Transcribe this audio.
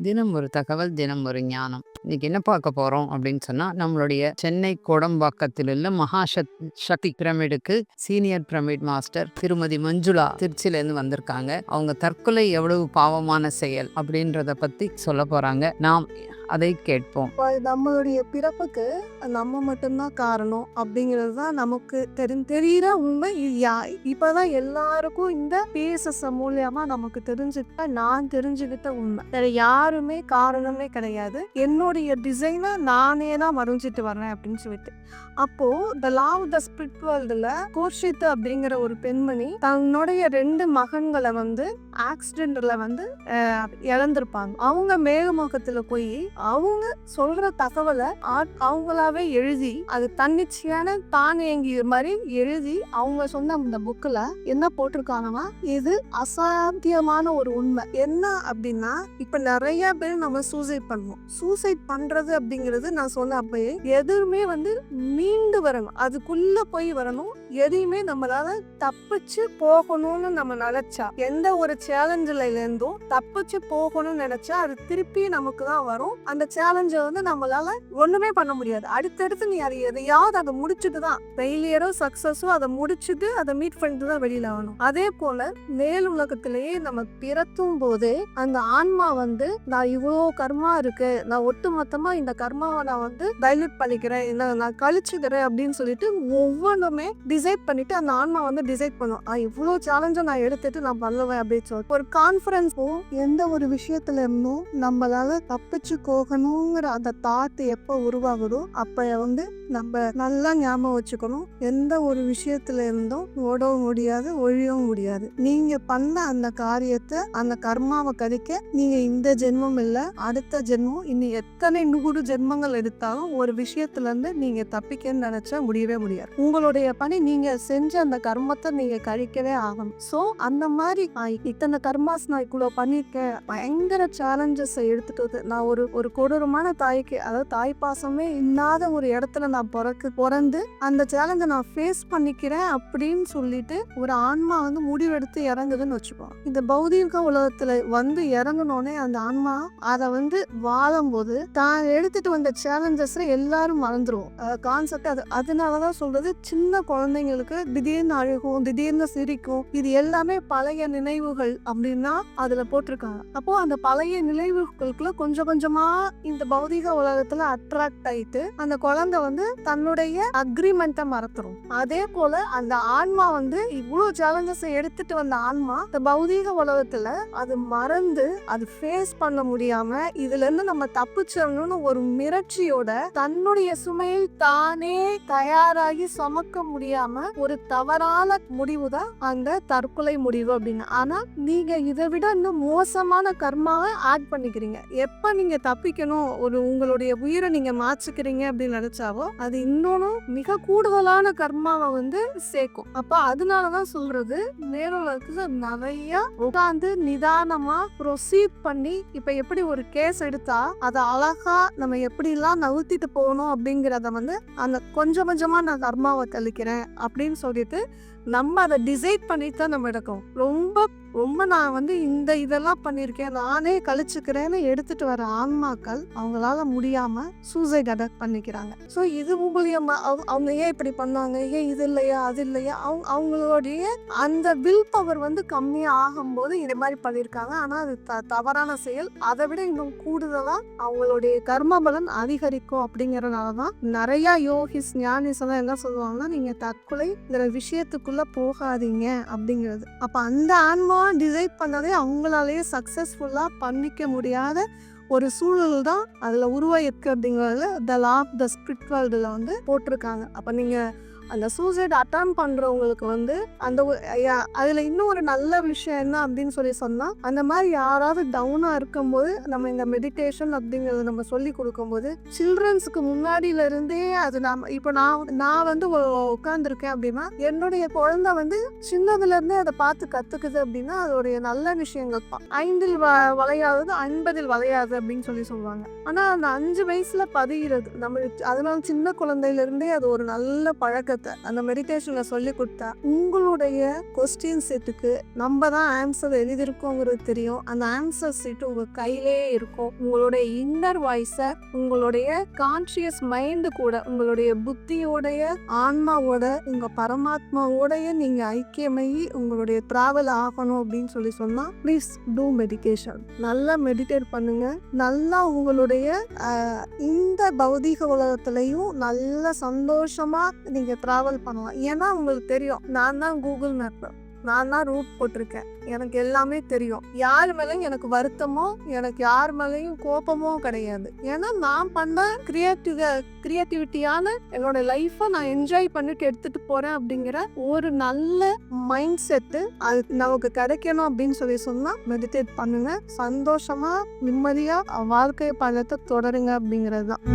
தினம் ஒரு தகவல், தினம் ஒரு ஞானம். இன்னைக்கு என்ன பார்க்க போறோம் அப்படின்னு சொன்னா, நம்மளுடைய சென்னை கோடம்பாக்கத்தில் உள்ள சக்தி பிரமிடுக்கு சீனியர் பிரமிட் மாஸ்டர் திருமதி மஞ்சுளா திருச்சியிலேருந்து வந்திருக்காங்க. அவங்க தற்கொலை எவ்வளவு பாவமான செயல் அப்படின்றத பத்தி சொல்ல போறாங்க. நாம் அதை கேட்போம். நம்மளுடைய பிறப்புக்கு நம்ம மட்டும்தான் காரணம் அப்படிங்கிறது தான் நமக்கு தெரிகிற உண்மை. இப்பதான் எல்லாருக்கும் இந்த பேசஸ் மூலியமா நமக்கு தெரிஞ்சுக்கிட்ட நான் தெரிஞ்சுக்கிட்ட உண்மை. வேற யாருமே காரணமே கிடையாது. என்னுடைய டிசைனை நானே தான் வரைஞ்சிட்டு வரேன் அப்படின்னு சொல்லிட்டு. அப்போ த லா ஆஃப் த ஸ்பிரிட் வேர்ல்டுல கோர்ஷித் அப்படிங்கிற ஒரு பெண்மணி தன்னுடைய 2 மகன்களை ஆக்சிடென்ட்ல இழந்திருப்பாங்க. அவங்க மேகமுகத்துல போய் அவங்க சொல்ற தகவலை அவங்களாவே எழுதி, அது தன்னிச்சையான தானியங்கி மாதிரி எழுதி அவங்க சொன்ன அந்த புக்ல என்ன போட்டிருக்காங்கன்னா, இது அசாத்தியமான ஒரு உண்மை. என்ன அப்படின்னா, இப்ப நிறைய பேர் நம்ம சூசைட் பண்ணுவோம். சூசைட் பண்றது அப்படிங்கிறது நான் சொன்ன அப்பயே எதுவுமே மீண்டு வரணும், அதுக்குள்ள போய் வரணும். எதையுமே நம்மளால தப்பிச்சு போகணும்னு நம்ம நினைச்சா, எந்த ஒரு சேலஞ்சில இருந்தும் தப்பிச்சு போகணும்னு நினைச்சா அது திருப்பி நமக்கு தான் வரும். அந்த சேலஞ்சை நம்மளால ஒண்ணுமே பண்ண முடியாது. அடுத்தடுத்து நீ அதை எதையாவது அதை முடிச்சுட்டு தான், ஃபெயிலியரோ சக்சஸோ அதை முடிச்சுட்டு அதை மீட் பண்ணிட்டு தான் வெளியில ஆகணும். அதே போல மேல் உலகத்திலேயே நம்ம பிறத்தும் போதே அந்த ஆன்மா நான் இவ்வளோ கர்மா இருக்கு, நான் ஒட்டுமொத்தமா இந்த கர்மாவை நான் டைல்யூட் பண்ணிக்கிறேன், நான் கழிச்சுக்கிறேன் அப்படின்னு சொல்லிட்டு ஒவ்வொன்றுமே டிசைட் பண்ணிட்டு அந்த ஆன்மா டிசைட் பண்ணும். இவ்வளோ சேலஞ்சை நான் எடுத்துட்டு நான் பண்ணுவேன் அப்படின்னு சொல்லிட்டு ஒரு கான்ஃபரன்ஸும் எந்த ஒரு விஷயத்துல இருந்தும் நம்மளால தப்பிச்சு போகணுங்கிற அந்த தாட் எப்போ உருவாகுதோ அப்ப நம்ம நல்லா ஞாபகம் வச்சுக்கணும், எந்த ஒரு விஷயத்துல இருந்தும் ஓடவும் முடியாது, ஒழியவும் முடியாது. நீங்க பண்ண அந்த காரியத்தை, அந்த கர்மாவை கழிக்க நீங்க இந்த ஜென்மம் இல்ல அடுத்த ஜென்மம், இன்னும் எத்தனை 100 ஜென்மங்கள் எடுத்தாலும் ஒரு விஷயத்துல இருந்து நீங்க தப்பிக்கன்னு நினைச்சா முடியவே முடியாது. உங்களுடைய பணி, நீங்க செஞ்ச அந்த கர்மத்தை நீங்க கழிக்கவே ஆகணும். சோ அந்த மாதிரி இத்தனை கர்மாஸ் நான் இவ்வளவு பண்ணிருக்கேன், பயங்கர சேலஞ்சஸ் எடுத்துட்டு நான் ஒரு கொடூரமான தாய்க்கு, அதாவது தாய் பாசமே இல்லாத ஒரு இடத்துல நான் பிறந்து அந்த சேலஞ்சை நான் ஃபேஸ் பண்ணிக்கிறேன் அப்படின்னு சொல்லிட்டு ஒரு ஆன்மா முடிவெடுத்து இறங்குதுன்னு வச்சுப்போம். இந்த பௌதீக உலகத்துல இறங்கணுன்னே அந்த ஆன்மா அதை வாழும் போது தான் எடுத்துட்டு வந்த சேலஞ்சஸ் எல்லாரும் மறந்துருவோம். கான்செப்ட் அதனாலதான் சொல்றது, சின்ன குழந்தைங்களுக்கு திடீர்னு அழுகும், திடீர்னு சிரிக்கும், இது எல்லாமே பழைய நினைவுகள் அப்படின்னா அதுல போட்டிருக்காங்க. அப்போ அந்த பழைய நினைவுகளுக்குள்ள கொஞ்சம் கொஞ்சமா இந்த பௌதிக உலகத்துல அட்ராக்ட் ஆயிட்டு அந்த குழந்தை தன்னுடைய அக்ரிமெண்ட்டை மறந்துடும். அதே போல அந்த ஆன்மா இவ்வளவு சேலஞ்சஸ் எடுத்துட்டு வந்த ஆன்மா இந்த பௌதிக உலகத்துல அது மறந்து அது ஃபேஸ் பண்ண முடியாம இதுல இருந்து நம்ம தப்பிச்சிடணும்னு ஒரு மிரட்சியோட தன்னுடைய சுமையை தானே தயாராகி சுமக்க முடியாம ஒரு தவறான முடிவு தான் அந்த தற்கொலை முடிவு அப்படின்னு. ஆனா நீங்க இதை விட இன்னும் மோசமான கர்மாவை ஆட் பண்ணிக்கிறீங்க. எப்ப நீங்க தப்பிக்கணும், ஒரு உங்களுடைய உயிரை நீங்க மாற்றிக்கிறீங்க அப்படின்னு நினைச்சாவோ அது இன்னொன்னும் மிக கூடுதலான கர்மாவை சேர்க்கும். அப்ப அதனாலதான் சொல்றது, நேரத்துக்கு நிறைய உட்கார்ந்து நிதானமா ப்ரொசீட் பண்ணி, இப்ப எப்படி ஒரு கேஸ் எடுத்தா அதை அழகா நம்ம எப்படி எல்லாம் நவுத்திட்டு போகணும் அப்படிங்கிறத அந்த கொஞ்சம் கொஞ்சமா நான் கர்மாவை கழிக்கிறேன் அப்படின்னு சொல்லிட்டு நம்ம அதை டிசைட் பண்ணிட்டு தான் நம்ம எடுக்கணும். ரொம்ப ரொம்ப நான் இந்த இதெல்லாம் பண்ணியிருக்கேன், நானே கழிச்சுக்கிறேன்னு எடுத்துட்டு வர ஆன்மாக்கள் அவங்களால முடியாம சூசைட் அட்டாக் பண்ணிக்கிறாங்க. ஸோ இது மூலியமா அவங்க ஏன் இப்படி பண்ணாங்க, ஏன் இது இல்லையா அது இல்லையா, அவங்களுடைய அந்த வில் பவர் கம்மியா ஆகும்போது இது மாதிரி பண்ணியிருக்காங்க. ஆனா அது தவறான செயல். அதை விட இன்னும் கூடுதலா அவங்களுடைய கர்ம பலன் அதிகரிக்கும். அப்படிங்கறதுனாலதான் நிறைய யோகிஸ் ஞானிஸ் எல்லாம் என்ன சொல்லுவாங்கன்னா, நீங்க தற்கொலைங்கிற விஷயத்துக்குள்ள போகாதீங்க அப்படிங்கிறது. அப்ப அந்த ஆன்மா டிசைட் பண்ணதே அவங்களாலேயே சக்சஸ்ஃபுல்லா பண்ணிக்க முடியாத ஒரு சூழல் தான் அதுல உருவாயிருக்கு அப்படிங்கிறதுல த லா ஆஃப் த ஸ்பிரிட் வேர்ல்டுல போட்டிருக்காங்க. அப்ப நீங்க அந்த சூசைட் அட்டம் பண்றவங்களுக்கு அந்த அதுல இன்னும் ஒரு நல்ல விஷயம் என்ன அப்படின்னு சொன்னா, அந்த மாதிரி யாராவது டவுனா இருக்கும்போது நம்ம இந்த மெடிடேஷன் அப்படிங்கறத நம்ம சொல்லி கொடுக்கும்போது சில்ட்ரன்ஸுக்கு முன்னாடியில இருந்தே அது இப்ப நான் உட்கார்ந்துருக்கேன் அப்படின்னா என்னுடைய குழந்தை சின்னதுல இருந்தே அதை பார்த்து கத்துக்குது அப்படின்னா அதோடைய நல்ல விஷயங்கள் 5 வளையாதது 50 வளையாது அப்படின்னு சொல்லுவாங்க. ஆனா அந்த 5 வயசுல பதிகிறது நம்ம. அதனால சின்ன குழந்தையில இருந்தே அது ஒரு நல்ல பழக்கத்தை கொடுத்த அந்த மெடிடேஷனை சொல்லி கொடுத்தா உங்களுடைய கொஸ்டின் செட்டுக்கு நம்ம தான் ஆன்சர் எழுதியிருக்கோங்கிறது தெரியும். அந்த ஆன்சர் செட் உங்க கையிலே இருக்கும். உங்களுடைய இன்னர் வாய்ஸை உங்களுடைய கான்சியஸ் மைண்டு கூட உங்களுடைய புத்தியோடைய ஆன்மாவோட உங்க பரமாத்மாவோடைய நீங்க ஐக்கியமாகி உங்களுடைய டிராவல் ஆகணும் அப்படின்னு சொல்லி சொன்னா ப்ளீஸ் டூ மெடிடேஷன். நல்லா மெடிடேட் பண்ணுங்க. நல்லா உங்களுடைய இந்த பௌதீக உலகத்திலையும் நல்ல சந்தோஷமா நீங்க டிராவல் பண்ணலாம். ஏன்னா உங்களுக்கு தெரியும், நான் தான் கூகுள் மேப், நான் தான் ரூட் போட்டிருக்கேன், எனக்கு எல்லாமே தெரியும். யார் மேலேயும் எனக்கு வருத்தமோ எனக்கு யார் மேலேயும் கோபமோ கிடையாது. ஏன்னா நான் பண்ண கிரியேட்டிவிட்டியான என்னோட லைஃப்பை நான் என்ஜாய் பண்ணிட்டு எடுத்துட்டு போறேன் அப்படிங்கிற ஒரு நல்ல மைண்ட் செட்டு அது நமக்கு கிடைக்கணும் அப்படின்னு சொல்லி சொன்னா மெடிடேட் பண்ணுங்க. சந்தோஷமா நிம்மதியா வாழ்க்கை பயணத்தை தொடருங்க அப்படிங்கிறது தான்.